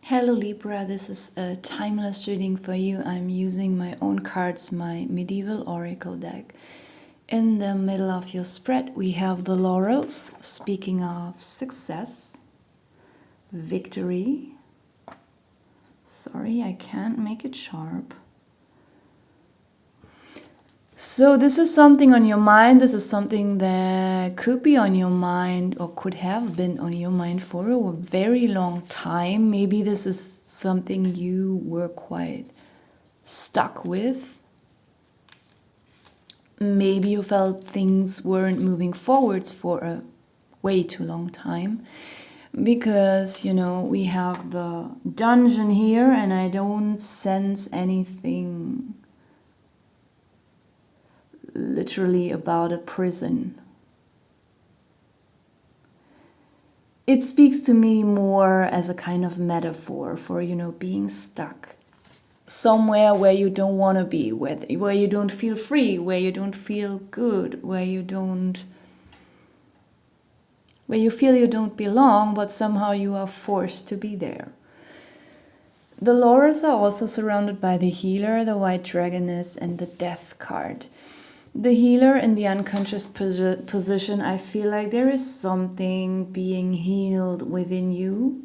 Hello Libra, this is a timeless reading for you. I'm using my own cards, my medieval oracle deck. In the middle of your spread we have the laurels, speaking of success, victory. Sorry, I can't make it sharp. So this is something on your mind. This is something that could be on your mind or could have been on your mind for a very long time. Maybe this is something you were quite stuck with. Maybe you felt things weren't moving forwards for a way too long time. Because, you know, we have the dungeon here and I don't sense anything literally about a prison. It speaks to me more as a kind of metaphor for, you know, being stuck somewhere where you don't want to be, where you don't feel free, where you don't feel good, where you feel you don't belong, but somehow you are forced to be there. The laurels are also surrounded by the healer, the white dragoness, and the death card. The healer in the unconscious position, I feel like there is something being healed within you.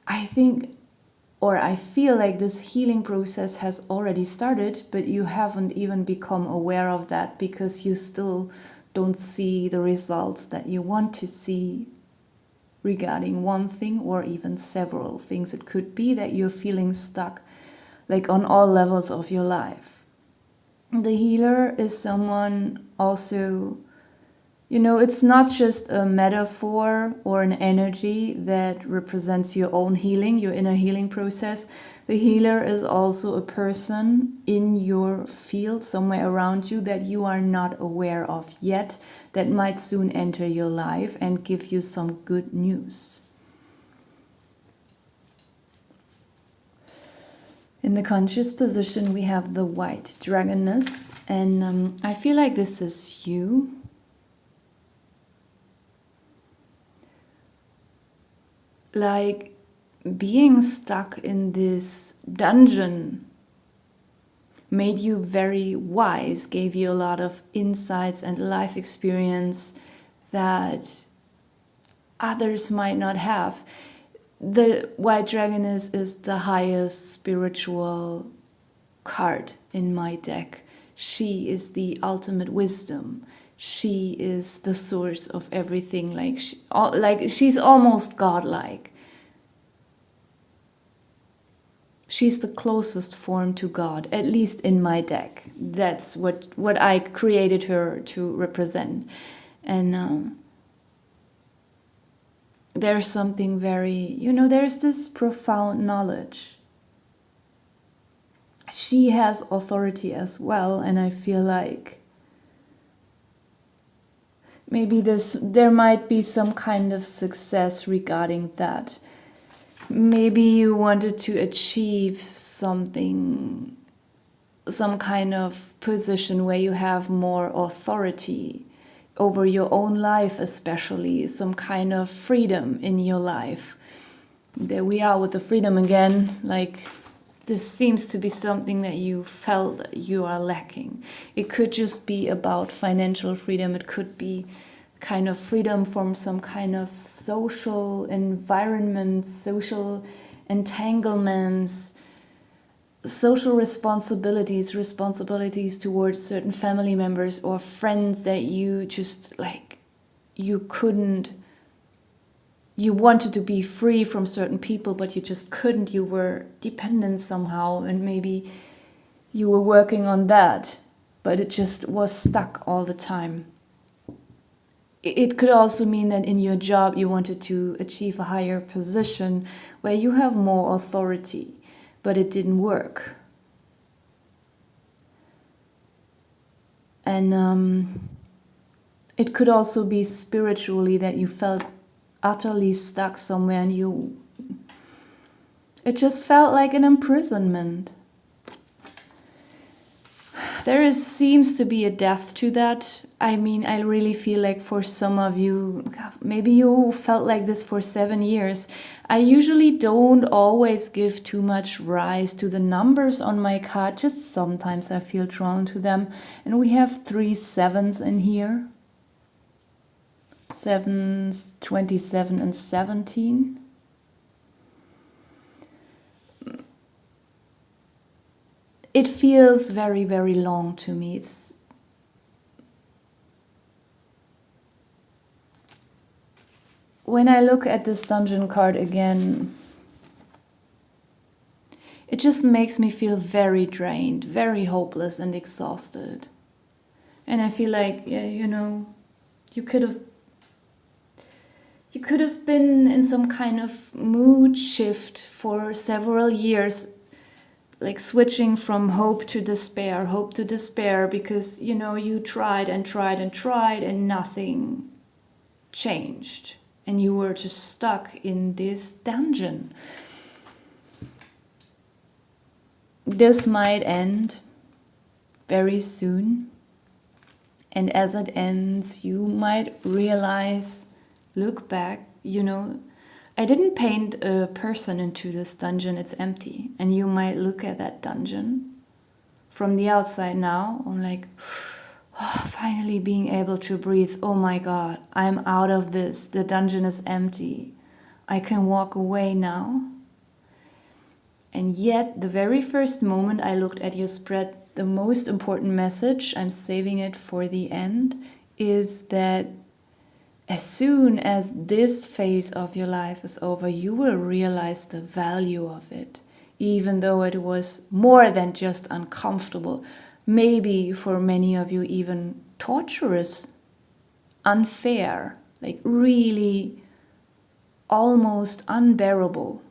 I feel like this healing process has already started, but you haven't even become aware of that because you still don't see the results that you want to see regarding one thing or even several things. It could be that you're feeling stuck, like on all levels of your life. The healer is someone also, you know, it's not just a metaphor or an energy that represents your own healing, your inner healing process. The healer is also a person in your field, somewhere around you that you are not aware of yet, that might soon enter your life and give you some good news. In the conscious position, we have the white dragoness, and I feel like this is you. Like being stuck in this dungeon made you very wise, gave you a lot of insights and life experience that others might not have. The white dragoness is the highest spiritual card in my deck. She is the ultimate wisdom. She is the source of everything. Like she's almost godlike. She's the closest form to God, at least in my deck. That's what I created her to represent. And there's something very, you know, there's this profound knowledge. She has authority as well, and I feel like maybe there might be some kind of success regarding that. Maybe you wanted to achieve something, some kind of position where you have more authority over your own life, especially some kind of freedom in your life. There we are with the freedom again. Like this seems to be something that you felt that you are lacking. It could just be about financial freedom. It could be kind of freedom from some kind of social environment, social entanglements, social responsibilities towards certain family members or friends that you just like, you wanted to be free from certain people, but you just couldn't. You were dependent somehow, and maybe you were working on that, but it just was stuck all the time. It could also mean that in your job you wanted to achieve a higher position where you have more authority, but it didn't work. And it could also be spiritually that you felt utterly stuck somewhere and it just felt like an imprisonment. There seems to be a death to that I mean, I really feel like for some of you, maybe you felt like this for 7 years. I usually don't always give too much rise to the numbers on my card, just sometimes I feel drawn to them. And we have 3 sevens in here. 7s, 27 and 17. It feels very, very long to me. When I look at this dungeon card again, it just makes me feel very drained, very hopeless and exhausted. And I feel like, yeah, you know, you could have been in some kind of mood shift for several years, like switching from hope to despair, because, you know, you tried and tried and tried and nothing changed. And you were just stuck in this dungeon. This might end very soon. And as it ends, you might realize, look back, you know, I didn't paint a person into this dungeon, it's empty. And you might look at that dungeon from the outside now, I'm like, oh, finally being able to breathe. Oh my God, I'm out of this. The dungeon is empty. I can walk away now. And yet, the very first moment I looked at your spread, the most important message, I'm saving it for the end, is that as soon as this phase of your life is over, you will realize the value of it, even though it was more than just uncomfortable. Maybe for many of you even torturous, unfair, like really almost unbearable.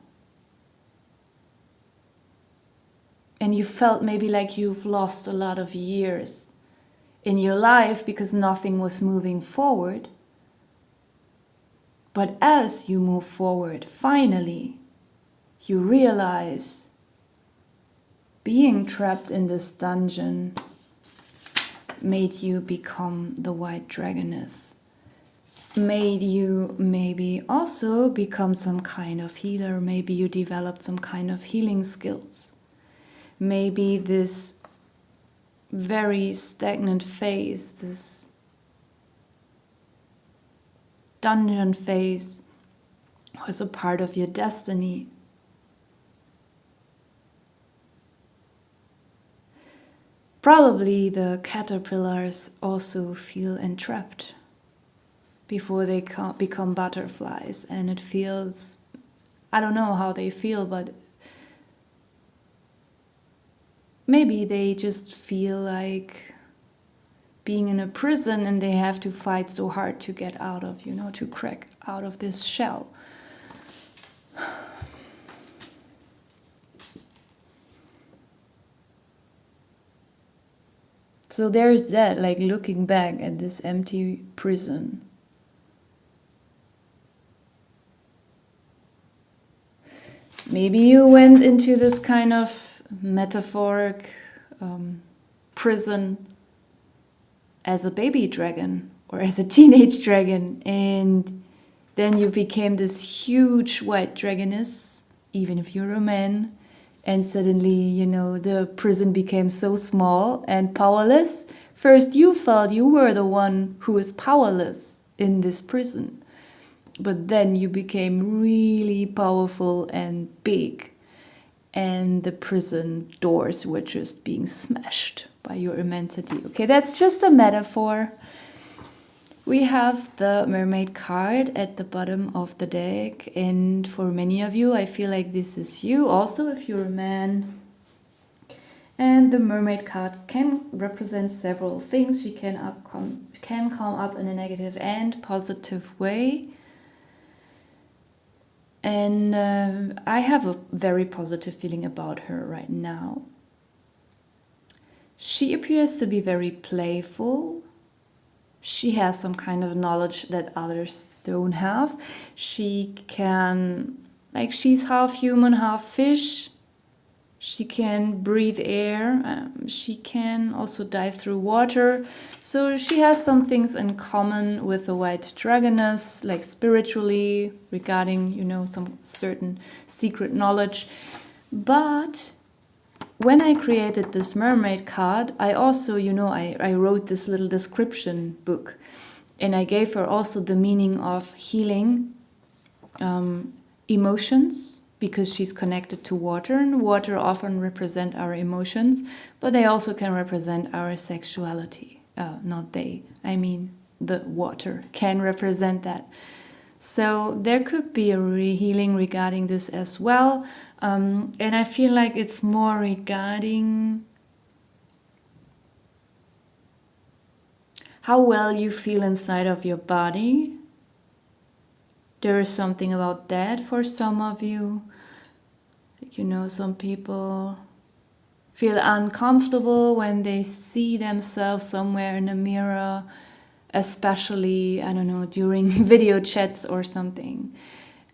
And you felt maybe like you've lost a lot of years in your life because nothing was moving forward. But as you move forward, finally, you realize being trapped in this dungeon made you become the white dragoness. Made you maybe also become some kind of healer. Maybe you developed some kind of healing skills. Maybe this very stagnant phase, this dungeon phase, was a part of your destiny. Probably the caterpillars also feel entrapped before they become butterflies, and it feels, I don't know how they feel, but maybe they just feel like being in a prison and they have to fight so hard to get out of, you know, to crack out of this shell. So there's that, like looking back at this empty prison. Maybe you went into this kind of metaphoric prison as a baby dragon or as a teenage dragon, and then you became this huge white dragoness, even if you're a man. And suddenly, you know, the prison became so small and powerless. First, you felt you were the one who was powerless in this prison. But then you became really powerful and big. And the prison doors were just being smashed by your immensity. Okay, that's just a metaphor. We have the mermaid card at the bottom of the deck, and for many of you, I feel like this is you, also if you're a man. And the mermaid card can represent several things. She can come up in a negative and positive way. And I have a very positive feeling about her right now. She appears to be very playful. She has some kind of knowledge that others don't have. She can, like, she's half human, half fish. She can breathe air. She can also dive through water. So she has some things in common with the white dragoness, like spiritually, regarding, you know, some certain secret knowledge. But when I created this mermaid card, I also, you know, I wrote this little description book. And I gave her also the meaning of healing emotions, because she's connected to water, and water often represent our emotions, but they also can represent our sexuality. Not they, I mean the water can represent that. So there could be a healing regarding this as well. And I feel like it's more regarding how well you feel inside of your body. There is something about that for some of you. You know, some people feel uncomfortable when they see themselves somewhere in a mirror, especially, I don't know, during video chats or something.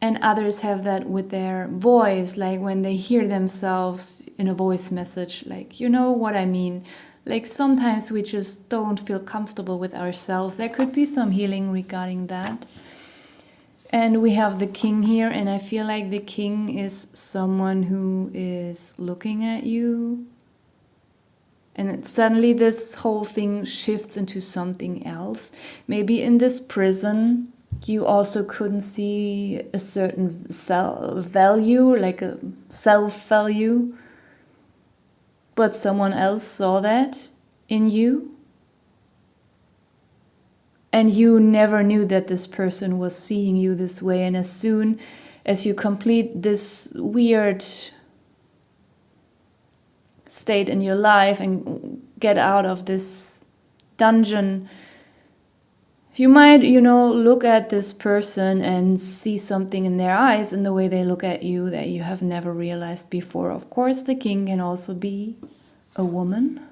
And others have that with their voice, like when they hear themselves in a voice message, like, you know what I mean? Like sometimes we just don't feel comfortable with ourselves. There could be some healing regarding that. And we have the king here, and I feel like the king is someone who is looking at you. And suddenly this whole thing shifts into something else. Maybe in this prison, you also couldn't see a certain value, like a self-value. But someone else saw that in you. And you never knew that this person was seeing you this way. And as soon as you complete this weird state in your life and get out of this dungeon, you might, you know, look at this person and see something in their eyes, in the way they look at you, that you have never realized before. Of course, the king can also be a woman.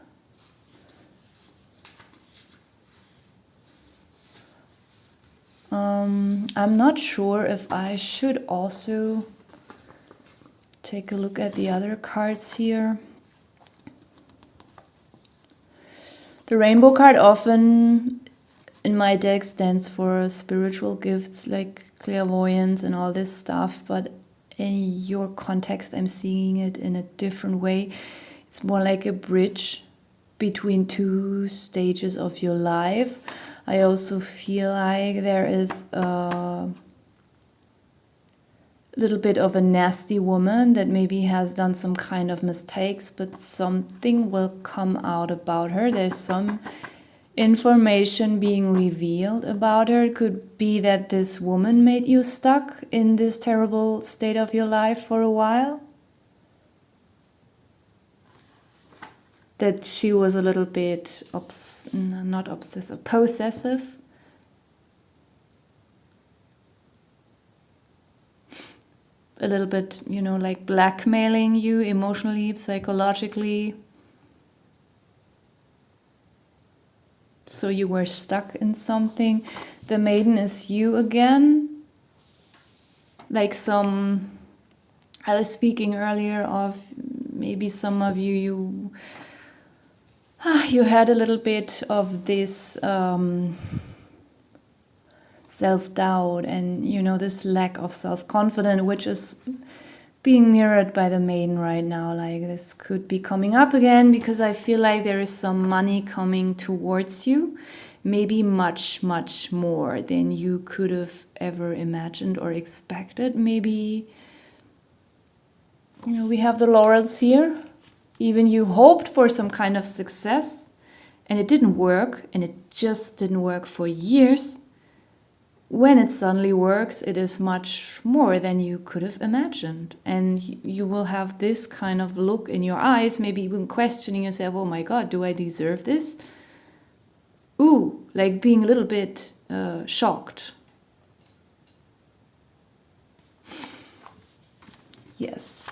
I'm not sure if I should also take a look at the other cards here. The rainbow card often in my deck stands for spiritual gifts like clairvoyance and all this stuff, but in your context I'm seeing it in a different way. It's more like a bridge between two stages of your life. I also feel like there is a little bit of a nasty woman that maybe has done some kind of mistakes, but something will come out about her. There's some information being revealed about her. It could be that this woman made you stuck in this terrible state of your life for a while. That she was a little bit, not obsessive, possessive. A little bit, you know, like blackmailing you emotionally, psychologically. So you were stuck in something. The maiden is you again. Like I was speaking earlier of maybe some of you had a little bit of this self-doubt and, you know, this lack of self-confidence, which is being mirrored by the maiden right now. Like this could be coming up again, because I feel like there is some money coming towards you, maybe much, much more than you could have ever imagined or expected. Maybe, you know, we have the laurels here. Even you hoped for some kind of success and it didn't work, and it just didn't work for years. When it suddenly works, it is much more than you could have imagined. And you will have this kind of look in your eyes, maybe even questioning yourself, oh my God, do I deserve this? Ooh, like being a little bit shocked. Yes.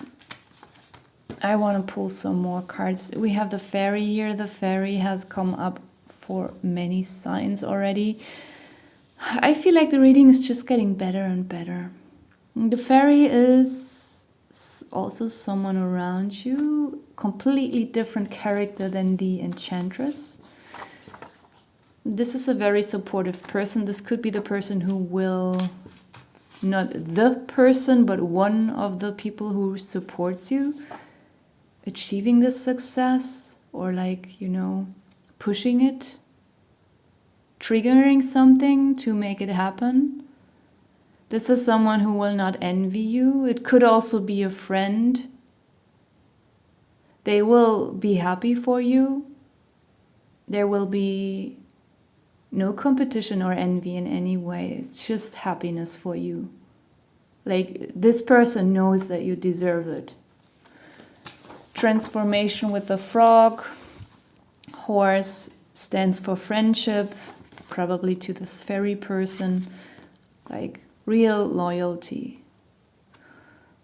I want to pull some more cards. We have the fairy here. The fairy has come up for many signs already. I feel like the reading is just getting better and better. The fairy is also someone around you, completely different character than the Enchantress. This is a very supportive person. This could be the person who will, not the person, but one of the people who supports you achieving this success, or like, you know, pushing it, triggering something to make it happen. This is someone who will not envy you. It could also be a friend. They will be happy for you. There will be no competition or envy in any way. It's just happiness for you. Like, this person knows that you deserve it. Transformation with the frog. Horse stands for friendship, probably to this fairy person. Like, real loyalty.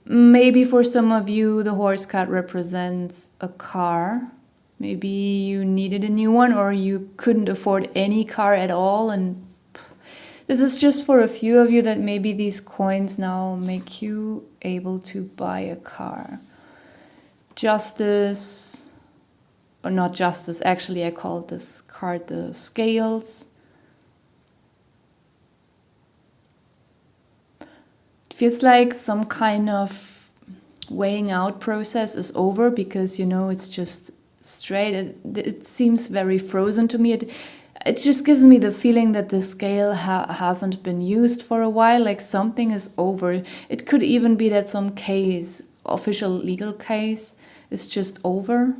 Maybe for some of you, the horse card represents a car. Maybe you needed a new one, or you couldn't afford any car at all. And this is just for a few of you that maybe these coins now make you able to buy a car. Justice, or not justice, actually I called this card the scales. Feels like some kind of weighing out process is over, because, you know, it's just straight. It seems very frozen to me. It just gives me the feeling that the scale hasn't been used for a while, like something is over. It could even be that some case, official legal case, is just over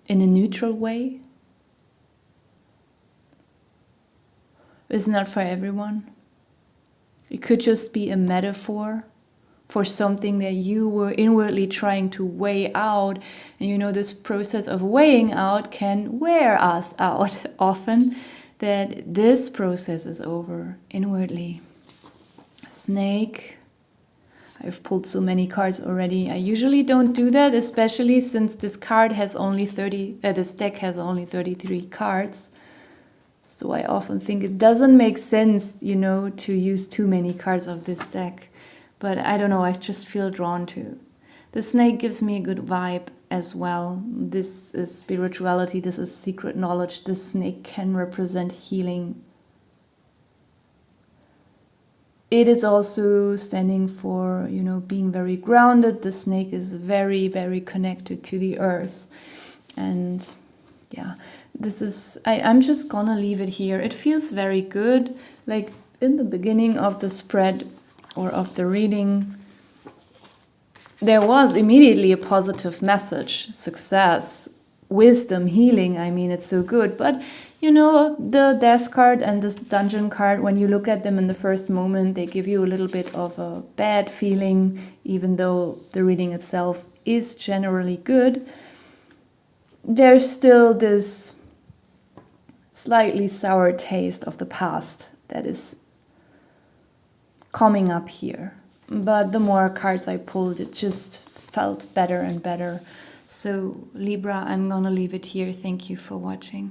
in a neutral way. It's not for everyone. It could just be a metaphor for something that you were inwardly trying to weigh out. And you know, this process of weighing out can wear us out often, that this process is over inwardly. Snake. I've pulled so many cards already. I usually don't do that, especially since this card has only this deck has only 33 cards. So I often think it doesn't make sense, you know, to use too many cards of this deck. But I don't know, I just feel drawn to. The snake gives me a good vibe as well. This is spirituality, this is secret knowledge. The snake can represent healing. It is also standing for, you know, being very grounded. The snake is very, very connected to the earth. And yeah, this is, I'm just gonna leave it here. It feels very good. Like in the beginning of the spread or of the reading, there was immediately a positive message, success, wisdom, healing. I mean, it's so good. But, you know, the death card and this dungeon card, when you look at them in the first moment, they give you a little bit of a bad feeling, even though the reading itself is generally good. There's still this slightly sour taste of the past that is coming up here. But the more cards I pulled, it just felt better and better. So Libra, I'm gonna leave it here. Thank you for watching.